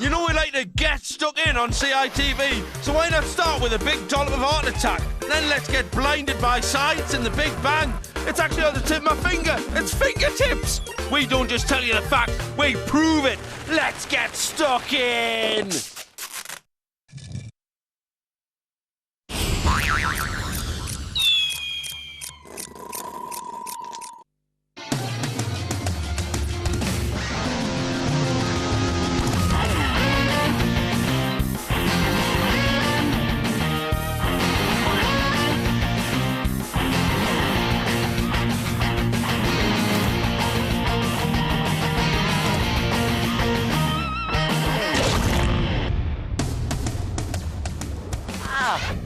You know we like to get stuck in on CITV, so why not start with a big dollop of heart attack? Then let's get blinded by science and the Big Bang. It's actually on the tip of my finger. It's fingertips. We don't just tell you the fact, we prove it. Let's get stuck in.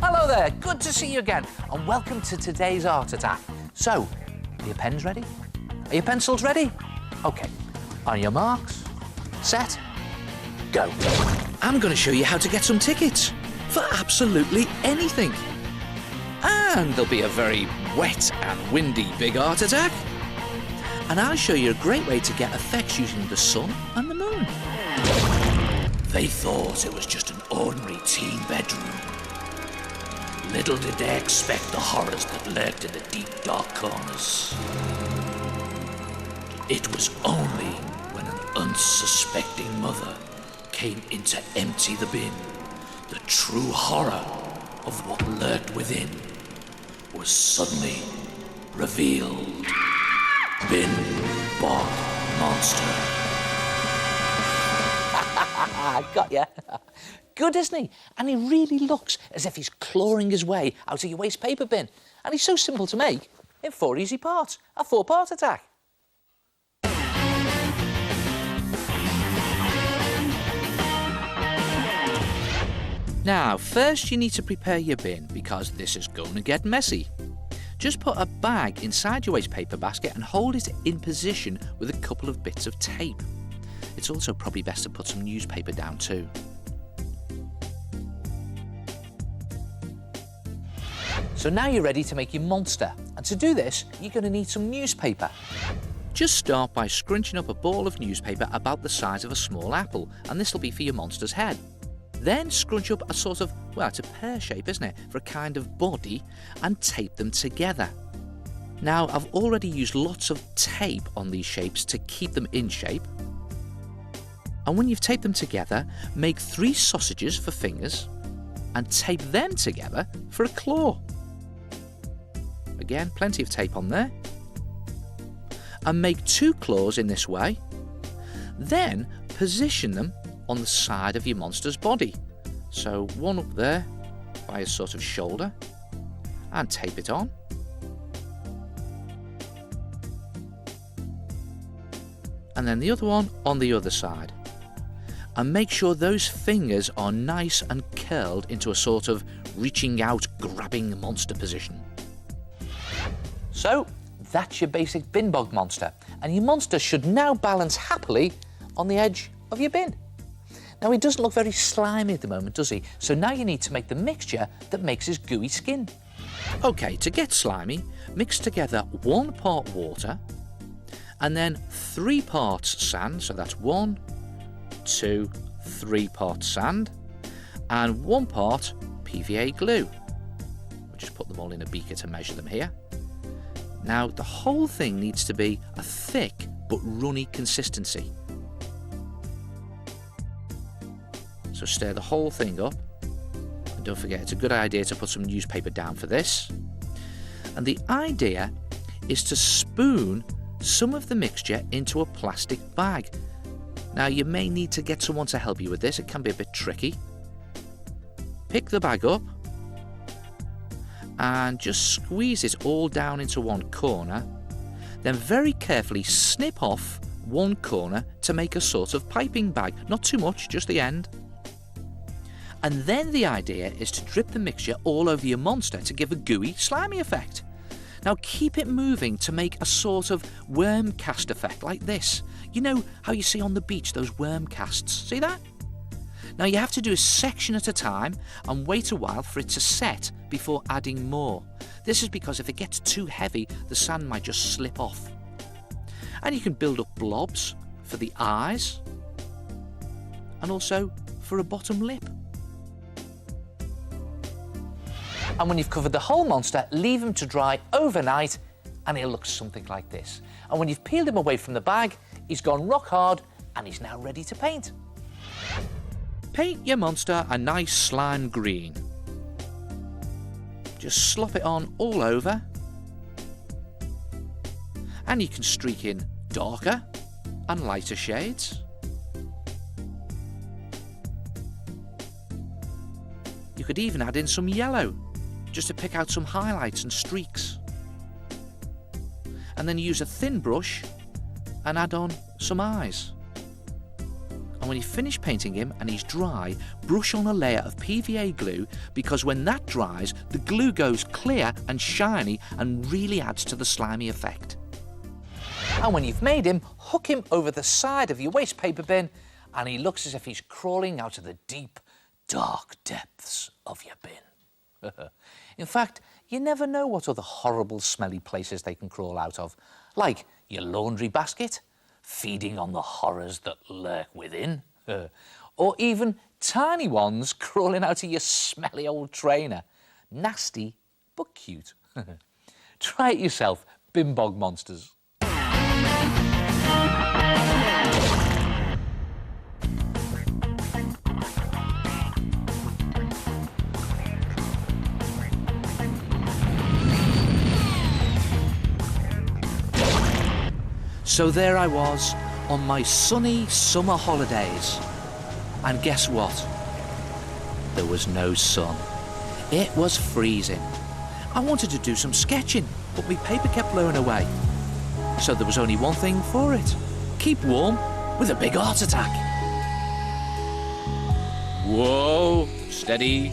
Hello there, good to see you again, and welcome to today's Art Attack. So, are your pens ready? Are your pencils ready? OK, on your marks, set, go. I'm going to show you how to get some tickets for absolutely anything. And there'll be a very wet and windy big Art Attack. And I'll show you a great way to get effects using the sun and the moon. They thought it was just an ordinary teen bedroom. Little did they expect the horrors that lurked in the deep, dark corners. It was only when an unsuspecting mother came in to empty the bin, the true horror of what lurked within was suddenly revealed. Bin Bog Monster. Got ya. Good, isn't he? And he really looks as if he's clawing his way out of your waste paper bin. And he's so simple to make in 4 easy parts. A 4-part attack. Now, first you need to prepare your bin because this is going to get messy. Just put a bag inside your waste paper basket and hold it in position with a couple of bits of tape. It's also probably best to put some newspaper down too. So now you're ready to make your monster, and to do this you're going to need some newspaper. Just start by scrunching up a ball of newspaper about the size of a small apple, and this will be for your monster's head. Then scrunch up a sort of, well, it's a pear shape, isn't it, for a kind of body, and tape them together. Now I've already used lots of tape on these shapes to keep them in shape. And when you've taped them together, make 3 sausages for fingers and tape them together for a claw. Again, plenty of tape on there. And make 2 claws in this way. Then position them on the side of your monster's body. So one up there by a sort of shoulder and tape it on. And then the other one on the other side. And make sure those fingers are nice and curled into a sort of reaching out, grabbing monster position. So, that's your basic bin bog monster, and your monster should now balance happily on the edge of your bin. Now, he doesn't look very slimy at the moment, does he? So now you need to make the mixture that makes his gooey skin. OK, to get slimy, mix together 1 part water, and then 3 parts sand, so that's 1, 2, 3 parts sand, and 1 part PVA glue. We'll just put them all in a beaker to measure them here. Now, the whole thing needs to be a thick but runny consistency. So stir the whole thing up. And don't forget, it's a good idea to put some newspaper down for this. And the idea is to spoon some of the mixture into a plastic bag. Now, you may need to get someone to help you with this. It can be a bit tricky. Pick the bag up and just squeeze it all down into one corner. Then very carefully snip off one corner to make a sort of piping bag. Not too much, just the end. And then the idea is to drip the mixture all over your monster to give a gooey, slimy effect. Now keep it moving to make a sort of worm cast effect like this. You know how you see on the beach those worm casts, see that? Now you have to do a section at a time and wait a while for it to set before adding more. This is because if it gets too heavy, the sand might just slip off. And you can build up blobs for the eyes and also for a bottom lip. And when you've covered the whole monster, leave him to dry overnight and he'll look something like this. And when you've peeled him away from the bag, he's gone rock hard and he's now ready to paint. Paint your monster a nice slime green. Just slop it on all over. And you can streak in darker and lighter shades. You could even add in some yellow, just to pick out some highlights and streaks. And then use a thin brush and add on some eyes. And when you finish painting him and he's dry, brush on a layer of PVA glue, because when that dries, the glue goes clear and shiny and really adds to the slimy effect. And when you've made him, hook him over the side of your waste paper bin and he looks as if he's crawling out of the deep, dark depths of your bin. In fact, you never know what other horrible, smelly places they can crawl out of, like your laundry basket, feeding on the horrors that lurk within, or even tiny ones crawling out of your smelly old trainer. Nasty, but cute. Try it yourself, bin bog monsters. So there I was on my sunny summer holidays. And guess what? There was no sun. It was freezing. I wanted to do some sketching, but my paper kept blowing away. So there was only one thing for it. Keep warm with a big art attack. Whoa, steady.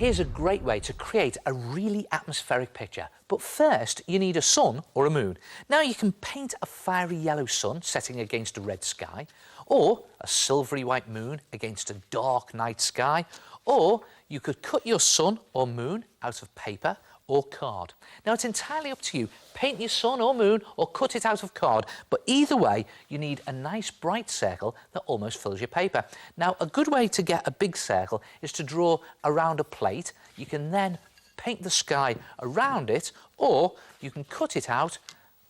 Here's a great way to create a really atmospheric picture. But first, you need a sun or a moon. Now you can paint a fiery yellow sun setting against a red sky, or a silvery white moon against a dark night sky, or you could cut your sun or moon out of paper or card. Now it's entirely up to you. Paint your sun or moon or cut it out of card, but either way you need a nice bright circle that almost fills your paper. Now a good way to get a big circle is to draw around a plate. You can then paint the sky around it, or you can cut it out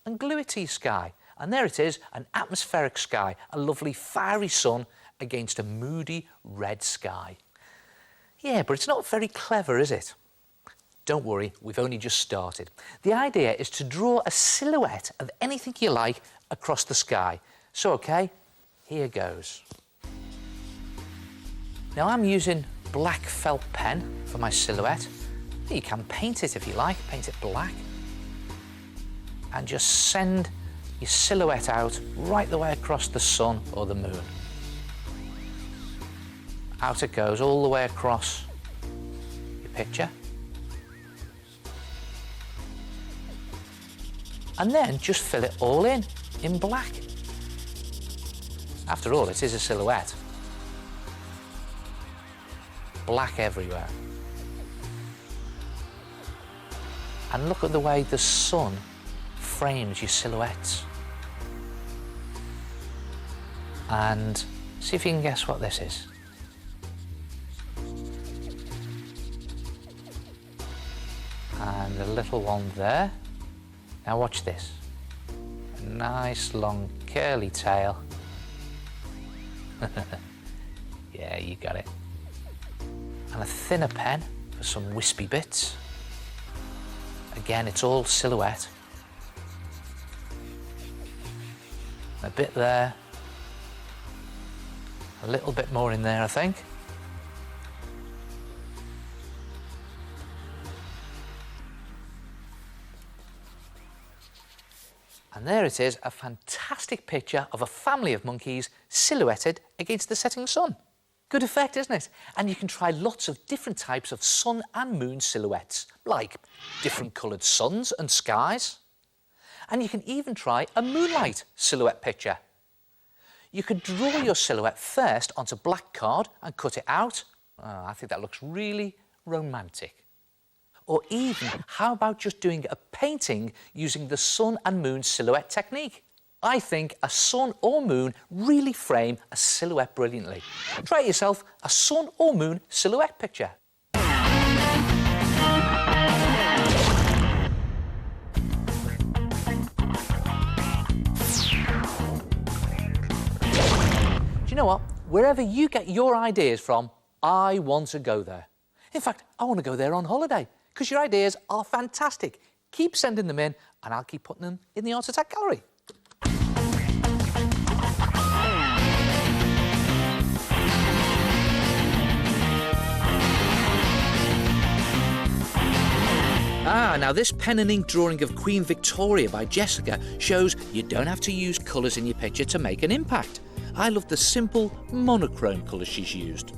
and glue it to your sky. And there it is, an atmospheric sky, a lovely fiery sun against a moody red sky. Yeah, but it's not very clever, is it? Don't worry, we've only just started. The idea is to draw a silhouette of anything you like across the sky. So, OK, here goes. Now, I'm using black felt pen for my silhouette. You can paint it if you like, paint it black. And just send your silhouette out right the way across the sun or the moon. Out it goes, all the way across your picture. And then just fill it all in black. After all, it is a silhouette. Black everywhere. And look at the way the sun frames your silhouettes. And see if you can guess what this is. And a little one there. Now watch this. A nice long curly tail. Yeah, you got it. And a thinner pen for some wispy bits. Again, it's all silhouette. A bit there. A little bit more in there, I think. And there it is, a fantastic picture of a family of monkeys silhouetted against the setting sun. Good effect, isn't it? And you can try lots of different types of sun and moon silhouettes, like different coloured suns and skies. And you can even try a moonlight silhouette picture. You could draw your silhouette first onto black card and cut it out. Oh, I think that looks really romantic. Or even, how about just doing a painting using the sun and moon silhouette technique? I think a sun or moon really frame a silhouette brilliantly. Try it yourself, a sun or moon silhouette picture. Do you know what? Wherever you get your ideas from, I want to go there. In fact, I want to go there on holiday, because your ideas are fantastic. Keep sending them in, and I'll keep putting them in the Art Attack Gallery. Now this pen and ink drawing of Queen Victoria by Jessica shows you don't have to use colours in your picture to make an impact. I love the simple monochrome colours she's used.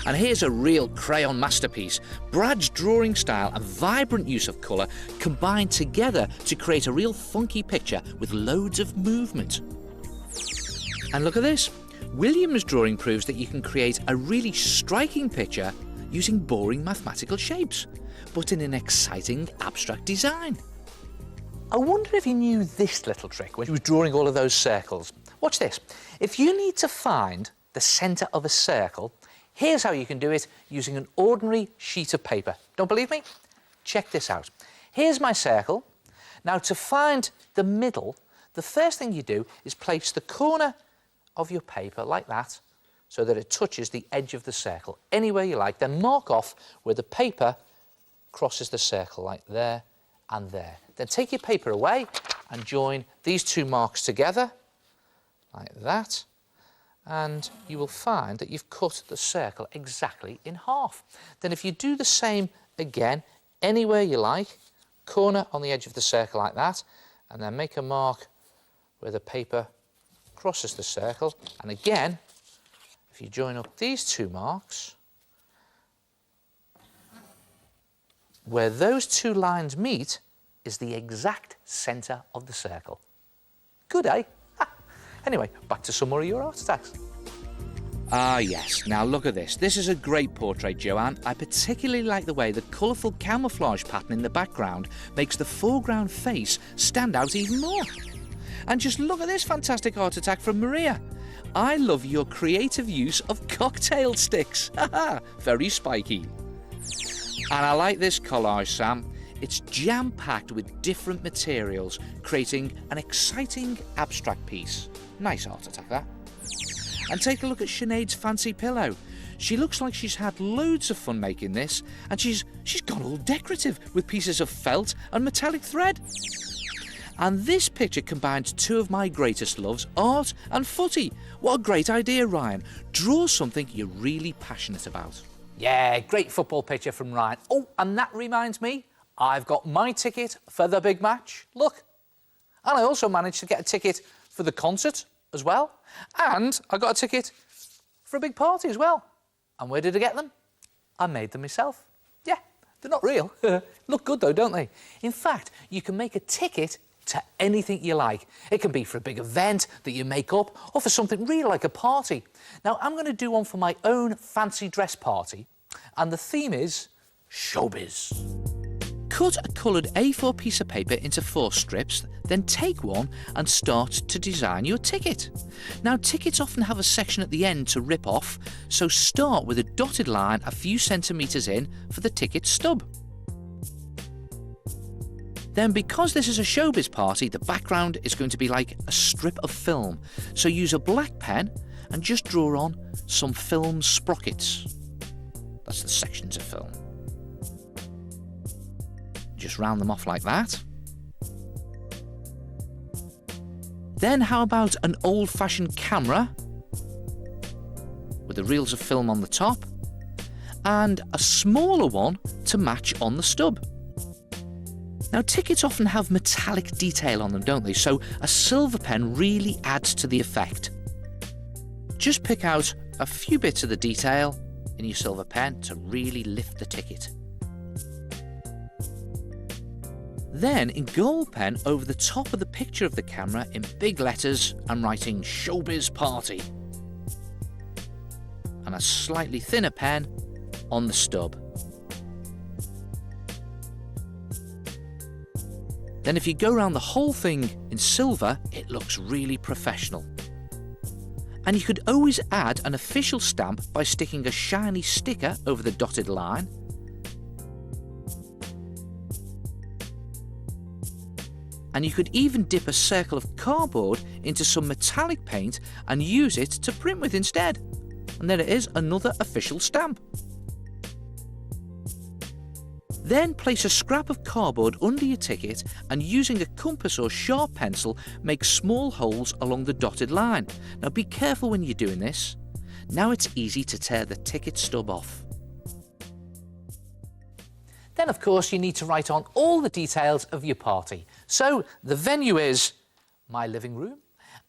And here's a real crayon masterpiece. Brad's drawing style and vibrant use of colour combined together to create a real funky picture with loads of movement. And look at this. William's drawing proves that you can create a really striking picture using boring mathematical shapes, but in an exciting abstract design. I wonder if he knew this little trick when he was drawing all of those circles. Watch this. If you need to find the centre of a circle, here's how you can do it using an ordinary sheet of paper. Don't believe me? Check this out. Here's my circle. Now, to find the middle, the first thing you do is place the corner of your paper like that, so that it touches the edge of the circle, anywhere you like. Then mark off where the paper crosses the circle, like there and there. Then take your paper away and join these two marks together, like that. And you will find that you've cut the circle exactly in half. Then if you do the same again, anywhere you like, corner on the edge of the circle like that, and then make a mark where the paper crosses the circle. And again, if you join up these two marks, where those two lines meet is the exact centre of the circle. Good, eh? Anyway, back to some more of your art attacks. Ah, yes. Now look at this. This is a great portrait, Joanne. I particularly like the way the colourful camouflage pattern in the background makes the foreground face stand out even more. And just look at this fantastic art attack from Maria. I love your creative use of cocktail sticks. Haha, very spiky. And I like this collage, Sam. It's jam-packed with different materials, creating an exciting abstract piece. Nice art attack, that. And take a look at Sinead's fancy pillow. She looks like she's had loads of fun making this, and she's gone all decorative with pieces of felt and metallic thread. And this picture combines two of my greatest loves, art and footy. What a great idea, Ryan. Draw something you're really passionate about. Yeah, great football picture from Ryan. Oh, and that reminds me, I've got my ticket for the big match. Look. And I also managed to get a ticket for the concert as well. And I got a ticket for a big party as well. And where did I get them? I made them myself. Yeah, they're not real. Look good though, don't they? In fact, you can make a ticket to anything you like. It can be for a big event that you make up or for something real like a party. Now, I'm going to do one for my own fancy dress party. And the theme is showbiz. Cut a coloured A4 piece of paper into 4 strips, then take one and start to design your ticket. Now, tickets often have a section at the end to rip off, so start with a dotted line a few centimetres in for the ticket stub. Then, because this is a showbiz party, the background is going to be like a strip of film, so use a black pen and just draw on some film sprockets. That's the sections of film. Just round them off like that. Then how about an old-fashioned camera with the reels of film on the top and a smaller one to match on the stub. Now, tickets often have metallic detail on them, don't they? So a silver pen really adds to the effect. Just pick out a few bits of the detail in your silver pen to really lift the ticket. Then, in gold pen, over the top of the picture of the camera in big letters, I'm writing Showbiz Party. And a slightly thinner pen on the stub. Then if you go around the whole thing in silver, it looks really professional. And you could always add an official stamp by sticking a shiny sticker over the dotted line. And you could even dip a circle of cardboard into some metallic paint and use it to print with instead. And there it is, another official stamp. Then place a scrap of cardboard under your ticket and using a compass or sharp pencil, make small holes along the dotted line. Now be careful when you're doing this. Now it's easy to tear the ticket stub off. Then, of course, you need to write on all the details of your party. So the venue is my living room,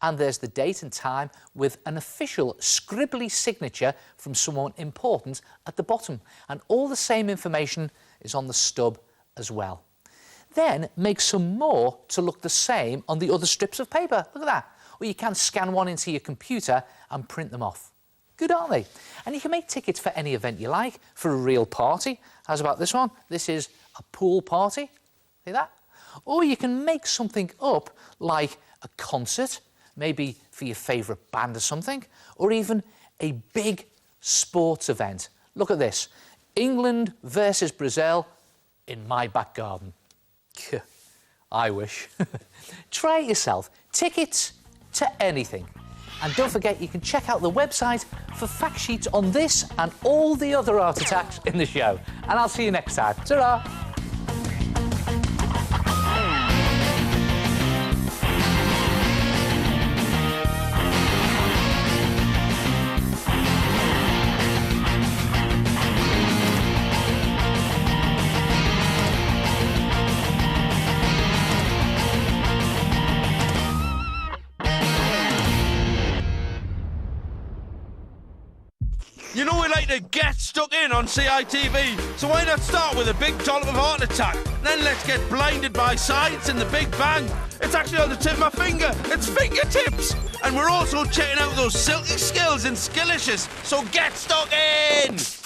and there's the date and time with an official scribbly signature from someone important at the bottom. And all the same information is on the stub as well. Then make some more to look the same on the other strips of paper. Look at that. Or you can scan one into your computer and print them off. Good, aren't they? And you can make tickets for any event you like, for a real party. How's about this one? This is a pool party. See that? Or you can make something up like a concert, maybe for your favourite band or something, or even a big sports event. Look at this. England versus Brazil in my back garden. I wish. Try it yourself. Tickets to anything. And don't forget, you can check out the website for fact sheets on this and all the other art attacks in the show. And I'll see you next time. Ta-ra! You know we like to get stuck in on CITV, so why not start with a big dollop of heart attack? Then let's get blinded by science and the Big Bang. It's actually on the tip of my finger. It's fingertips. And we're also checking out those silky skills in Skillicious, so get stuck in!